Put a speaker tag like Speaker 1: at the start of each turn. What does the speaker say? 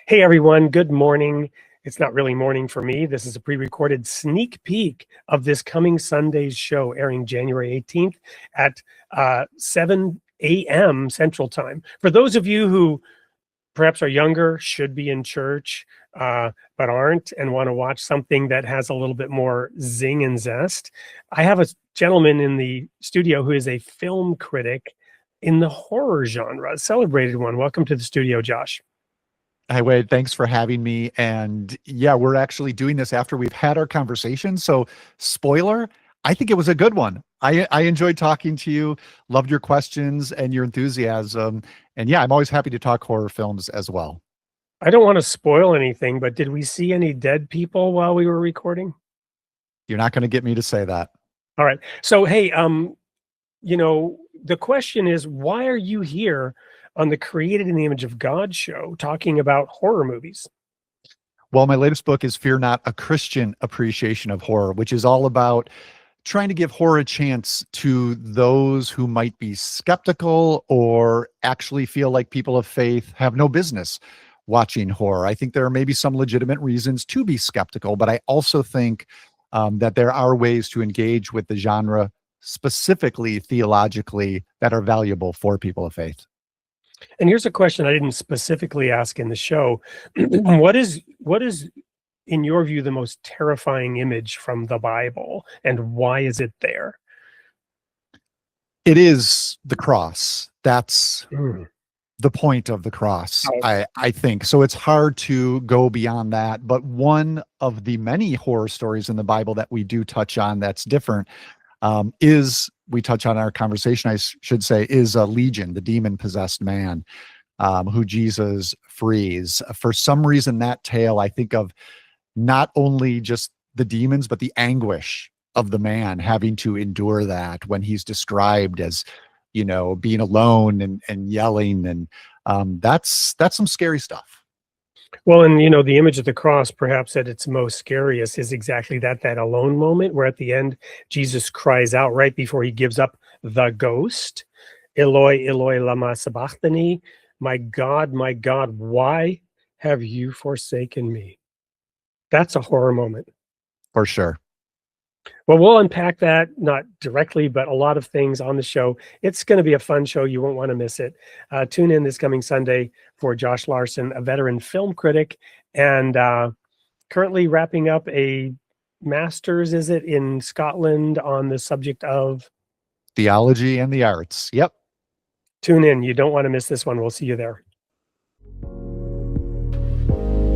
Speaker 1: Hey everyone, good morning. It's not really morning for me. This is a pre-recorded sneak peek of this coming Sunday's show, airing January 18th at 7 a.m. Central Time. For those of you who perhaps are younger, should be in church, but aren't, and want to watch something that has a little bit more zing and zest, I have a gentleman in the studio who is a film critic in the horror genre, a celebrated one. Welcome to the studio, Josh.
Speaker 2: Hi, Wade. Thanks for having me. And yeah, we're actually doing this after we've had our conversation. So, spoiler, I think it was a good one. I enjoyed talking to you, loved your questions and your enthusiasm. And yeah, I'm always happy to talk horror films as well.
Speaker 1: I don't want to spoil anything, but did we see any dead people while we were recording?
Speaker 2: You're not going to get me to say that.
Speaker 1: All right. So, hey, the question is, why are you here on the Created in the Image of God show talking about horror movies?
Speaker 2: Well, my latest book is Fear Not, a Christian Appreciation of Horror, which is all about trying to give horror a chance to those who might be skeptical or actually feel like people of faith have no business watching horror. I think there are maybe some legitimate reasons to be skeptical, but I also think that there are ways to engage with the genre, specifically theologically, that are valuable for people of faith.
Speaker 1: And here's a question I didn't specifically ask in the show. What is in your view the most terrifying image from the Bible, and why is it there?
Speaker 2: It is the cross. That's
Speaker 1: Mm.
Speaker 2: the point of the cross,
Speaker 1: Oh,
Speaker 2: I think. So it's hard to go beyond that. But one of the many horror stories in the Bible that we do touch on that's different is, we touch on in our conversation, should say, is a Legion, the demon-possessed man who Jesus frees. For some reason, that tale, I think of not only just the demons, but the anguish of the man having to endure that when he's described as, being alone and yelling. And that's some scary stuff.
Speaker 1: well, and the image of the cross, perhaps at its most scariest, is exactly that alone moment where at the end Jesus cries out right before he gives up the ghost, Eloi, Eloi, lama sabachthani, my God, why have you forsaken me? That's a horror moment.
Speaker 2: For sure.
Speaker 1: Well, we'll unpack that, not directly, but a lot of things on the show. It's going to be a fun show. You won't want to miss it. Tune in this coming Sunday for Josh Larsen, a veteran film critic, and currently wrapping up a master's, is it, in Scotland on the subject of
Speaker 2: Theology and the arts. Yep.
Speaker 1: tune in. You don't want to miss this one. We'll see you there.